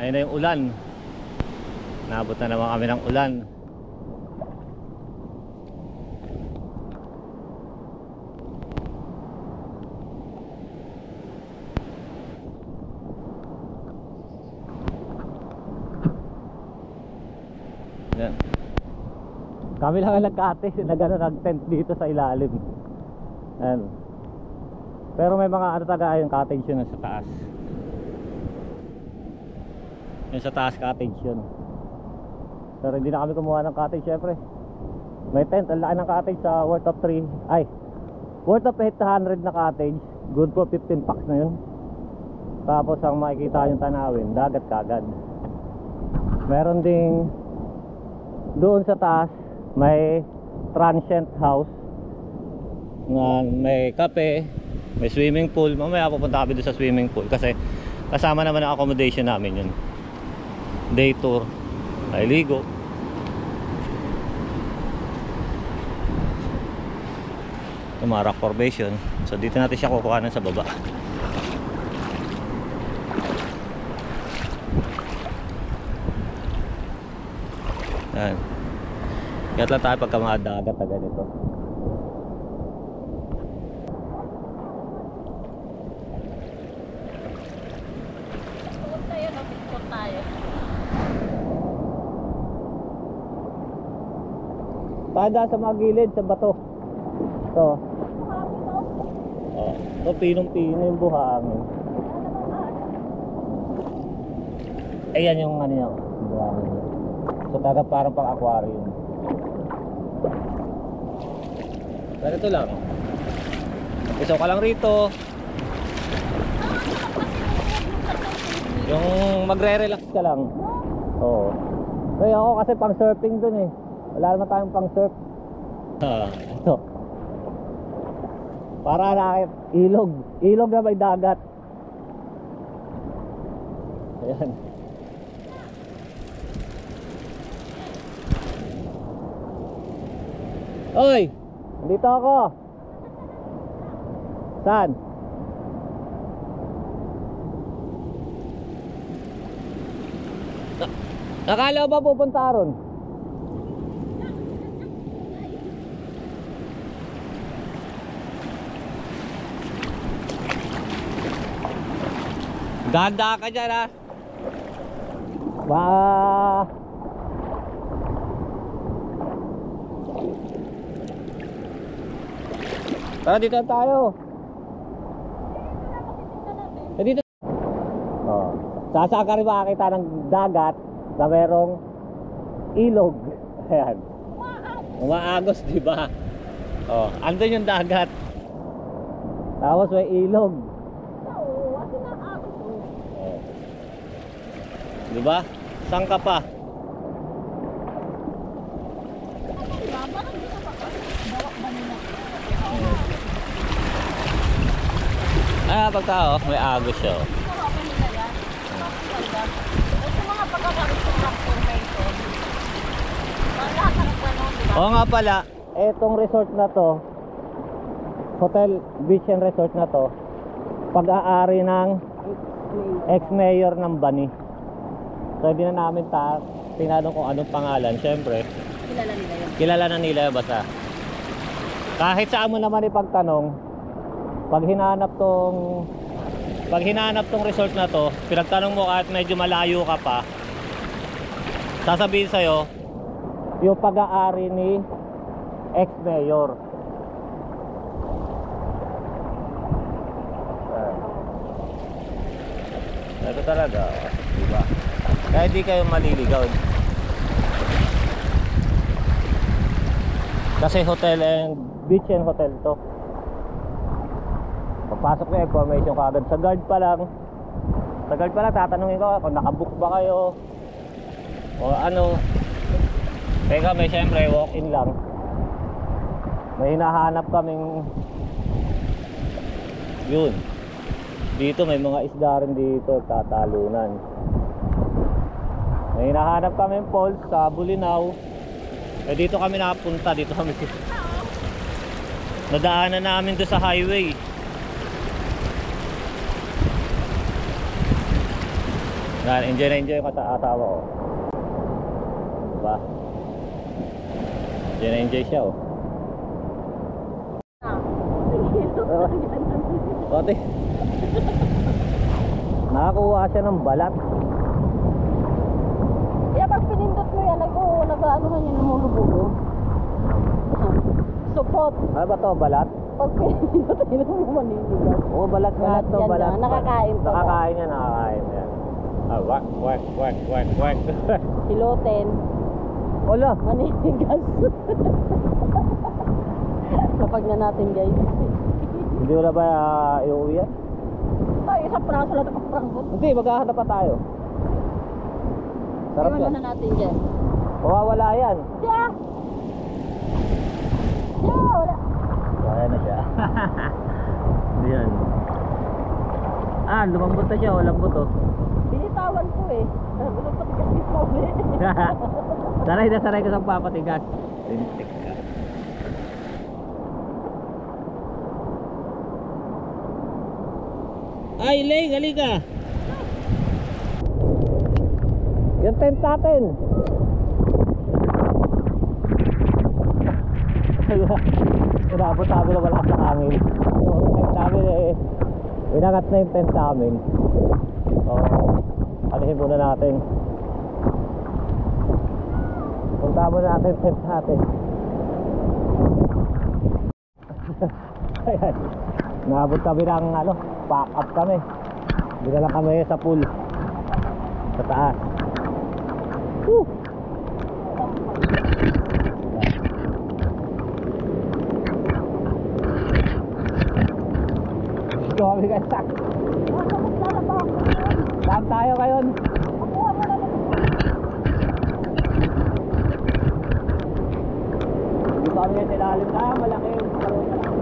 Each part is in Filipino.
Ayun na yung ulan. Naabot na naman kami ng ulan. Yan. Kami lang ang nagkate, nag-tent dito sa ilalim. Yan. Pero may mga ano taga yung cottage yun sa taas. Yung sa taas cottage yun. Pero hindi na kami kumuha ng cottage syempre. May tent, ang laki ng cottage sa worth of 800 na cottage. Good for 15 packs na yun. Tapos ang makikita yung tanawin, dagat kagad. Meron ding doon sa taas may transient house na may kape, may swimming pool. Mamaya pupunta kami doon sa swimming pool kasi kasama naman ang accommodation namin yun. Day tour, ay ligo. Rock formation. So dito natin siya kukuhanan sa baba. Yan. Kaya lang tayo pagka mga dagat na ganito. Huwag tayo, picture tayo. Pada sa mga gilid, sa bato. Ito. Oh, ito pinong-pino yung buhangin. Ayan yung ano yung buhangin. So taga parang pang aquarium. Ganito lang. Isaw ka lang rito. Yung magre-relax ka lang. Oo. Kaya ako kasi pang surfing dun eh. Wala naman tayong pang surf. Ito. Para na ilog. Ilog na may dagat. Ayan. Oy! Dito ako. Saan? Nakala ba pupunta ron? Ganda ka dyan ha. Tara dito tayo. Dito. Oh. Sasaka rin makakita ng dagat na merong ilog. Ayan. Umaagos, di ba? Oh, andun yung dagat. Tapos may ilog. Di ba? Saan ka pa? Ah, pagka may agos siya. Oo nga pala, etong resort na to, Hotel Beach and Resort na to, pag-aari ng ex-mayor ng Bani. So hindi na namin tinanong kung anong pangalan. Siyempre kilala nila yun. Kilala na nila basta. Kahit saan mo naman ipagtanong, pag hinanap tong resort na to, pinagtanong mo kahit medyo malayo ka pa, sasabihin sa'yo yung pag-aari ni ex-mayor. Ito talaga, diba? Kaya hindi kayo maliligaw. Kasi hotel and beach and hotel to. Pagpasok na information kagad sa guard pa lang. Sa guard pa lang tatanungin ko kung nakabook ba kayo o ano. Teka, may syempre walk-in lang. May hinahanap kaming yun. Dito may mga isda rin dito, tatalunan. May hinahanap kaming falls sa Bulinaw. Eh dito kami nakapunta, dito kami nadaanan namin doon sa highway. Yan, enjoy na enjoy ko sa asawa ko. Diba? Enjoy na enjoy siya oh. Pati nakakuha siya ng balat. Kaya pag pinindot mo yan, nag-aanuhan yan ng mulubulo. Support. Ano ba to, balat? Pag pinindot yan mo maninigas. Oo, balat nga to, yan balat. na. Nakakain to. Nakakain yan, nakakain yan. Ah, wak. Siloten. Wala. Maninigas. Kapag na natin guys. Hindi wala ba iuwi yan? Ay, isang praso lang ito pangkot. Hindi, maghahanap pa tayo. Sarap Iwan yan. na natin dyan. Mawawala yan. Yeah! Yeah, wala. Kaya na siya. Yan. Ah, lumambot na siya. Walang buto. Binitawan ko eh. Gusto ko tigas yung pobre. Saray na saray ka sa papatigas. Lintik ka. Ay, Leng, halika. Yung tent natin. Inabot namin na wala sa hangin. Yung tent namin inangat na yung tent namin. So, alihin muna natin. Punta muna natin yung tent natin. Ayan. Naabot kami ng pack up kami. Dinala kami sa pool. Sa taas. Woo! Kami guys. Saan tayo ngayon? Dito kami yung nilalim na malaki yung karoon na lang.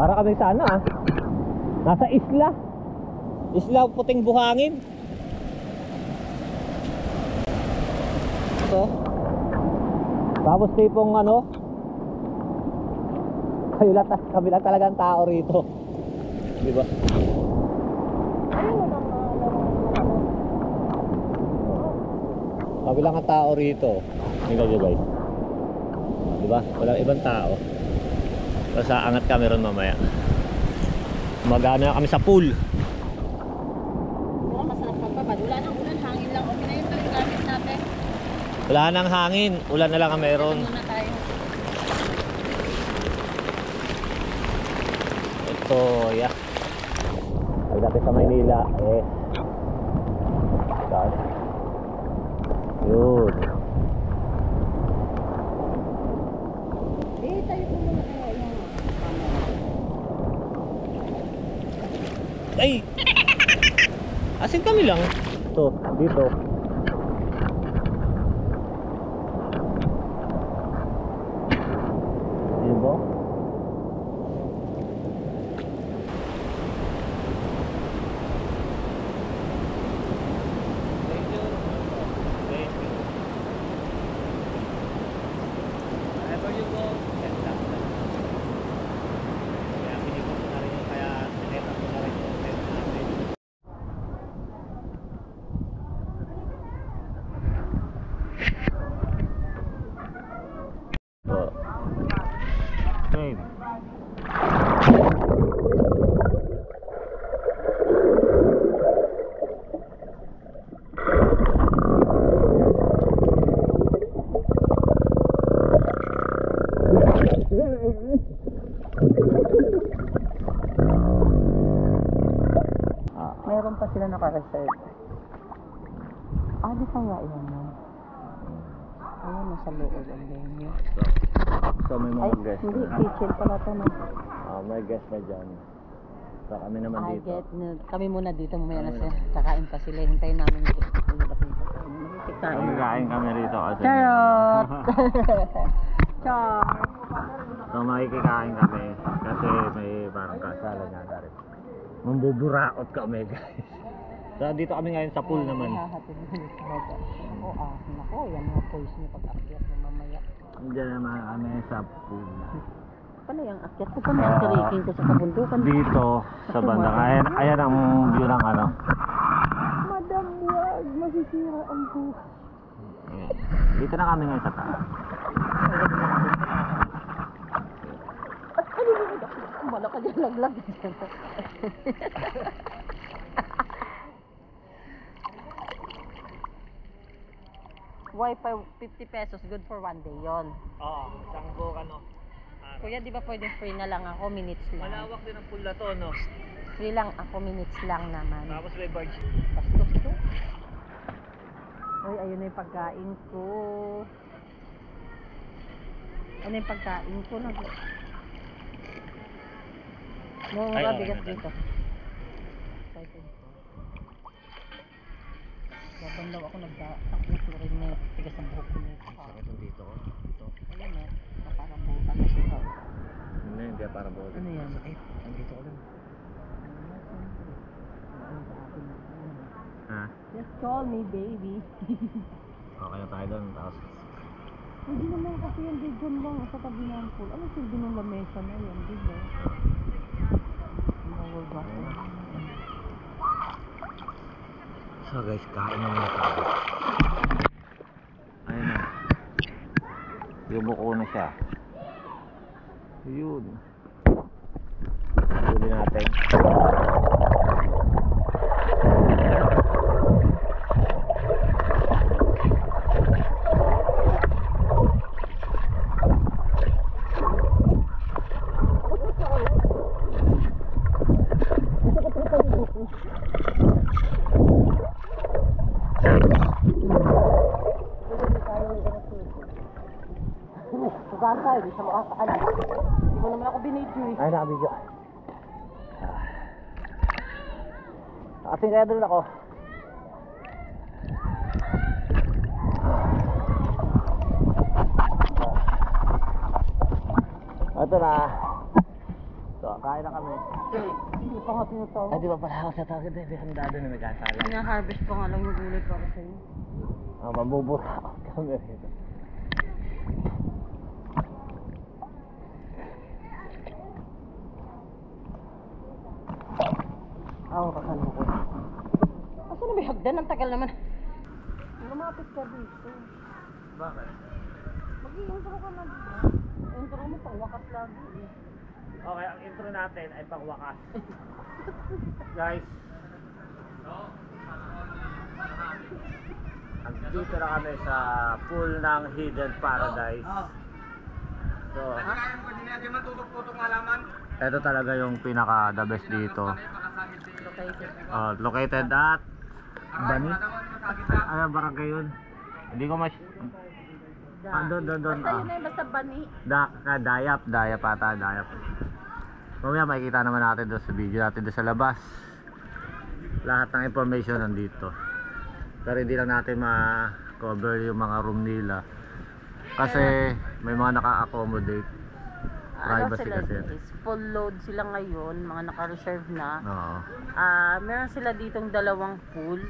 Para kami sana nasa isla puting buhangin. Ito. Tapos tipong kami lang talagang tao rito. Di ba? Kami lang ang tao rito. Tingnan nyo guys. Di ba? Walang ibang tao. Basta angat kami ron mamaya. Magana na kami sa pool. Wala, masarap magpapad. Wala nang ulan, hangin lang. Okay na yung gamit natin. Wala nang hangin. Ulan na lang ang meron. Muna tayo. Ito, yeah. Ay dati sa Maynila, saan? Yun. Tayo po muna kaya yung Ay! Asin kami lang. Ito, dito. Diba? Mamaya yan mo. Ayun, nasa loob ang venue. So may mga Ay, guest hindi. na. Kitchen pala to, no? May guest na dyan. So kami naman I dito. get. Kami muna dito. Mamaya na siya. Kakain pa sila. Hintayin namin. Kami kain kami rito kasi Charot! Char! so makikikain kami kasi may parang kasalan nga rin. Mambuburaot kami guys. So dito kami ngayon sa pool naman. Hahatid mo yung baga. Nako, yan mga poise niya pag-akyat mo mamaya. Diyan naman kami sa pool. Pala yung akyat ko pa na-trekking ko sa kabundukan. Dito sa bandang ayan ang view ng ano. Madam, wag. Masisira ang buhay. Ayan. Dito na kami ngayon sa taas. At ano yun? Bala ka dyan laglag. Wi-Fi 50 pesos, good for 1 day yon. Oo, isang buong ano. Kuya, di ba pwede free na lang ako, minutes lang? Malawak din ang pool na to, no? Free lang ako, minutes lang naman. Tapos may barge. Bastos ko. Uy, ayun na yung pagkain ko. Ano yung pagkain ko? Mura Ay, bigas okay, dito. Excited ko. Laban daw ako nagda-taklas na rin na tigas ang buhok ko nito. Sakit dito ko. Ito. Ayun na, parang bukas na siya. Hindi, para bola. Ano yan? Sakit. Nandito ko lang. Ha? Just call me baby. Okay na tayo doon. Tapos Hindi naman kasi yung bidon lang sa tabi ng pool. Ano silbi ng lamesa na yan, di ba? Bawal ba? so guys, kain na muna tayo. Ayun na. Yumuko na siya. Yun. Huli natin. Saan tayo? Di siya makakaalam. Hindi mo naman ako binidyo eh. Ay, nakabidyo. Kasi kaya doon ako. Ito na. So, kain na kami. Hindi pa nga tinutawag. Ay, di ba pala ako sa target? Hindi handa doon na may kasala. Pina-harvest pa nga lang yung gulay para sa'yo. Mambubura kami rito. Rakan mo ko. Asa na may hagdan? Ang tagal naman. Lumapit ka dito. Bakit? Mag-i-intro ka na dito. Intro mo pang wakas lagi eh. Okay, ang intro natin ay pangwakas. Guys, andito na kami sa pool ng Hidden Paradise. So, ito talaga yung pinaka the best dito. Located. Located at Bani. Ano barangay yun? Hindi ko mas... Doon. Basta yun na yun, basta bani. Dayap ata. Mamaya makikita naman natin doon sa video natin doon sa labas. Lahat ng information nandito. Pero hindi lang natin ma-cover yung mga room nila. Kasi may mga naka-accommodate. Ano Privacy sila kasi. is full load sila ngayon, mga naka-reserve na. Oo. Meron sila ditong dalawang pool.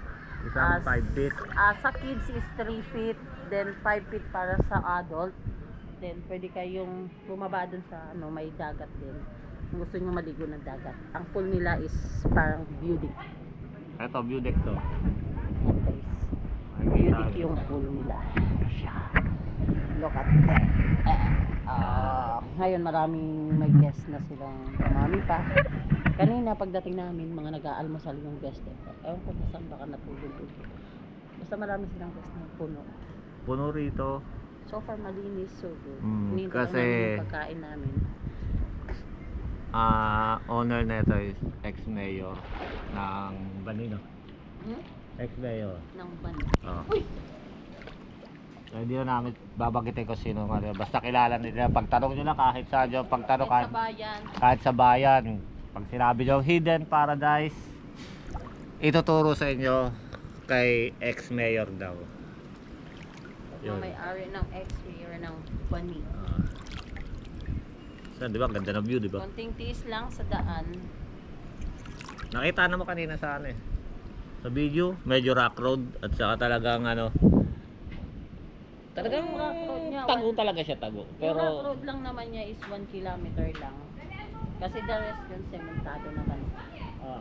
Isang 5 feet. Sa kids is 3 feet, then 5 feet para sa adult. Then pwede kayong bumaba dun sa may dagat din. Kung gusto nyo maligo ng dagat. Ang pool nila is parang view deck. Ito, view deck to. Yan guys. View deck yung pool nila. Look at that. Ngayon maraming may guest na silang dumami pa. Kanina pagdating namin, mga nag-aalmusal yung guest. Ewan ko na saan baka natulog. Basta marami silang guest na puno. Puno rito. So far malinis, so good. Kasi- Hinihintay lang namin yung pagkain namin. Owner na ito is ex-mayor ng Banino. Ex-mayor. ng Ban. Oh. Uy! Hindi na namin babagitin ko sino nga. Basta kilala nila. Pagtanong nyo lang kahit saan nyo. Pagtanong Kahit sa bayan. kahit sa bayan. Pag sinabi nyo Hidden Paradise, ituturo sa inyo kay ex-mayor daw. Yung may-ari ng ex-mayor ng Bani. Di ba? Ang ganda ng view, di ba? Konting tiis lang sa daan. Nakita naman kanina sa ano eh. Sa video, medyo rock road at saka talagang ano. Talagang Yung rock road niya, tago talaga siya, tago. Pero, yung rock Pero road lang naman niya is 1 kilometer lang. Kasi the rest yun sementado naman.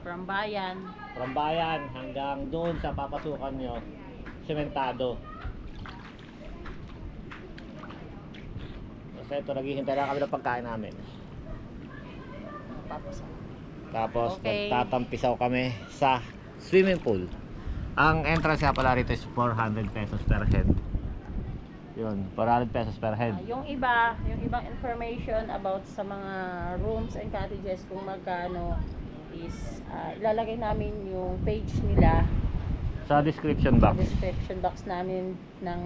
From bayan hanggang doon sa papasukan nyo, sementado. Kasi ito, naghihintay lang kami ng pagkain namin. Tapos Okay. nagtatampisaw kami sa swimming pool. Ang entrance nga pala rito is 400 pesos per head. Yun, 400 pesos per head. Yung ibang information about sa mga rooms and cottages kung magkano is ilalagay namin yung page nila Sa description box, description box namin ng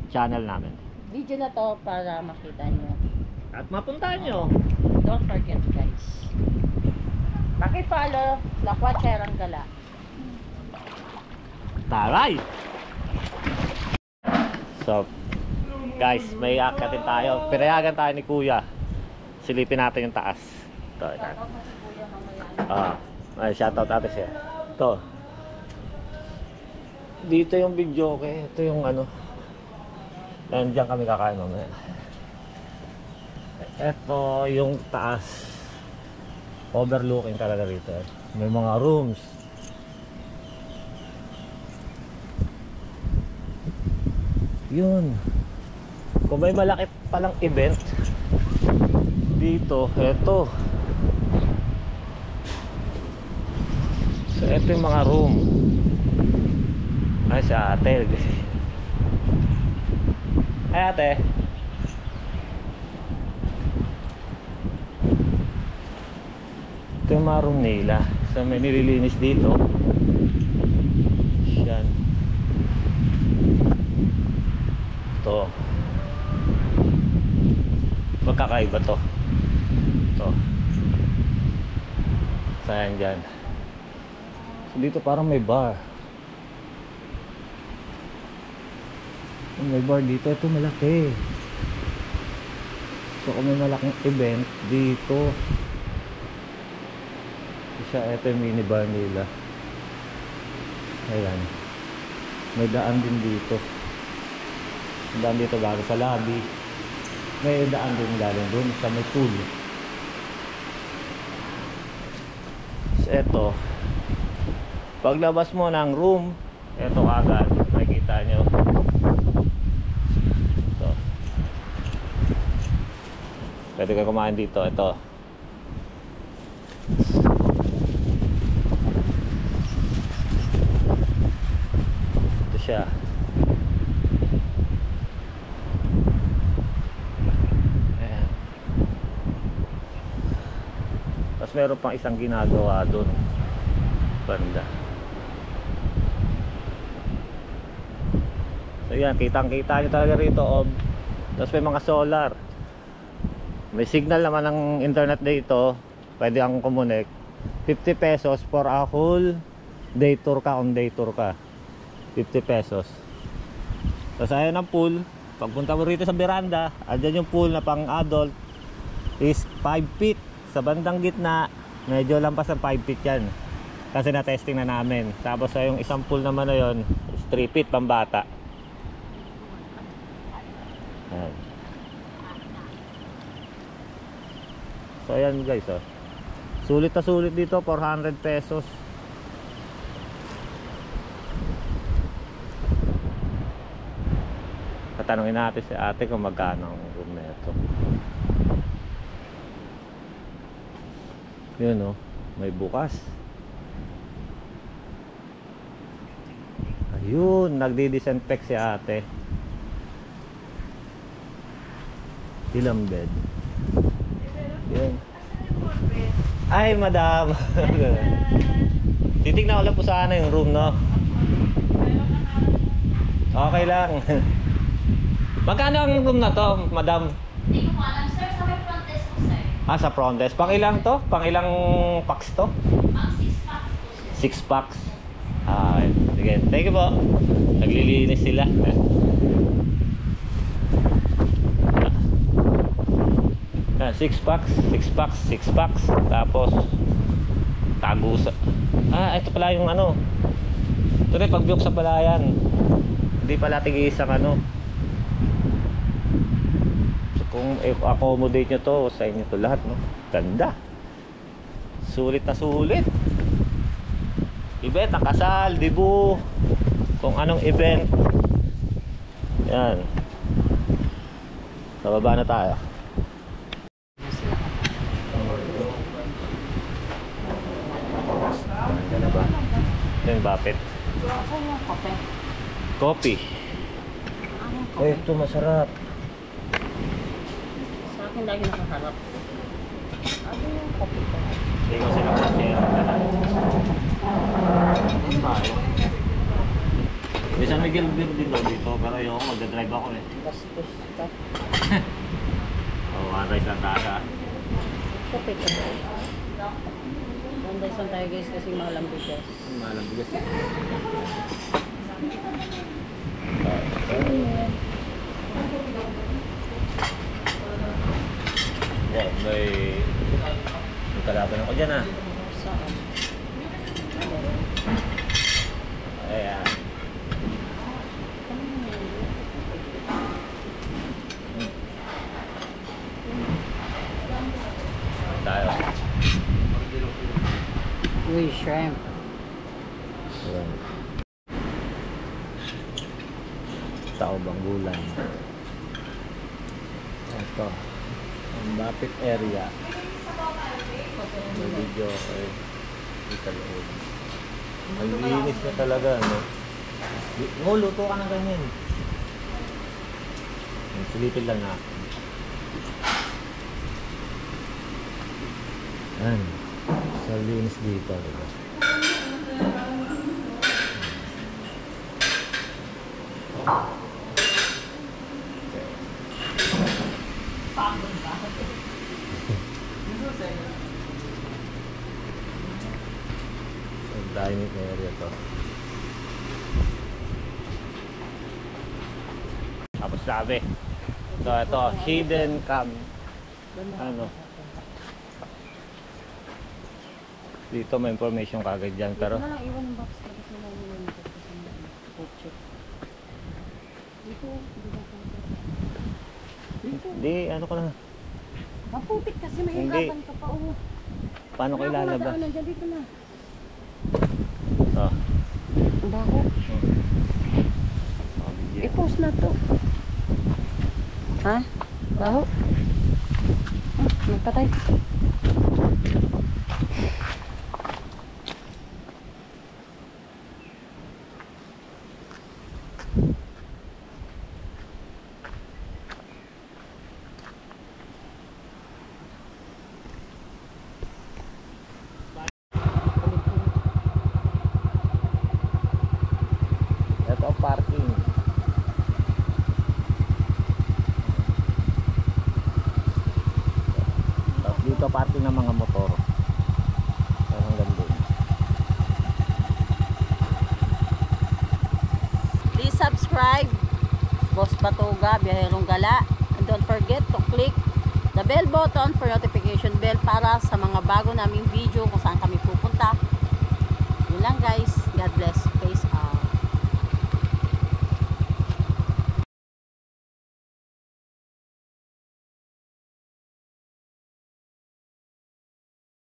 channel namin. video na to para makita nyo. At mapuntahan nyo. Don't forget guys. Paki-follow Lakwat Cherang Gala. Taray! So, guys, may akatin tayo. Pinayagan tayo ni Kuya. Silipin natin yung taas. Ito, ito. Ay, shoutout ate siya. Ito. Dito yung video, okay? Ito yung ano. Diyan kami kakain mamaya. Ito yung taas. Overlooking talaga rito. May mga rooms. Yun. Kung may malaki palang event dito, eto. So, eto yung mga room. Ay, sa ate. Ay, ate. Ito yung mga room nila. So, may nililinis dito. Yan. Ito. Magkakaiba to. Ito. Saan dyan? So, dito parang may bar. May bar dito. Ito malaki. So kung may malaking event dito, ito yung mini bar nila. Ayan. May daan din dito. May daan dito galing sa lobby. May daan din galing dun sa may pool. So ito, paglabas mo ng room, ito agad, makikita nyo. Ito. Pwede ka kumain dito, ito. Ito siya. Ayan. Tapos meron pang isang ginagawa doon. Banda. So yan, kitang-kita nyo talaga rito, Tapos may mga solar. May signal naman ng internet dito. Pwede kang kumonek. 50 pesos for a whole day tour ka, on day tour ka. 50 pesos. Tapos ayun ang pool. Pagpunta mo rito sa veranda, andyan yung pool na pang adult is 5 feet. Sa bandang gitna, medyo lampas ng 5 feet yan. Kasi na-testing na namin. Tapos yung isang pool naman na yun is 3 feet pang bata. Ayan. So ayan guys, sulit na sulit dito, 400 pesos. Tatanungin natin si ate kung magkano ang room na ito. Yun may bukas. Ayun, nagdi-disinfect si ate. Ilang bed? Yun. Ay, madam. Titignan ko lang po sana yung room, no? Okay lang. Magkano ang room na to, madam? Hindi ko alam, sir. Sa may front desk po, sir. Ah, sa front desk. Pang ilang to? Pang ilang packs to? Ang 6 packs po, sir. 6 packs. Ah, okay. Sige, thank you po. Naglilinis sila. Ah, 6 packs, 6 packs, 6 packs. Tapos tagusa. Ah, ito pala yung ano. Ito rin pagbyok sa palayan. Hindi pala tig-isang ano. So, kung accommodate nyo to, sa inyo to lahat, no? Ganda. Sulit na sulit. Event, ang kasal, dibu, kung anong event. Yan. Sa baba na tayo. Ganda na ba? Ito yung bapet. Ako yung kape. Coffee. Ang Oh, ito masarap. Sa akin lagi nakaharap. Ano yung kape ko? Hindi ko sila kasi may San Miguel Beer din daw dito, pero ayoko, magdadrive ako eh. Bastos ka. Oo, one-rice lang tayo. Kape ka. One rice lang tayo guys kasi mahal ang bigas. Malang bigas eh. Wow, may kalaban ako dyan ah. Saan? Ayan. Tayo. Uy, shrimp. Ayan. Tao Banggulan. Ito. Ang Bapit area. May video ay dito loob. Ang linis na talaga, no? Luto ka ng ganyan. Silipin lang natin. Yan. Sa linis dito, diba? So, dining area to. Tapos sabi. So, ito, hidden cam. Ano? Dito may information kagad dyan, pero Ito na lang iwan yung box kasi na lang yung picture. Dito, dito. di, ano ka na? Maputik kasi may Hindi. hirapan ka pa. Oh. Paano ko ilalabas? Nandiyan dito na. Oh. Ang baho. I-post na to. Ha? Baho? Nagpatay. Ito ang parking. Tapos dito parking ng mga motor. Hanggang doon. Please subscribe. Boss Batuga, Biyaherong Gala. And don't forget to click the bell button for notification bell para sa mga bago naming video kung saan kami pupunta. Yun lang guys. God bless.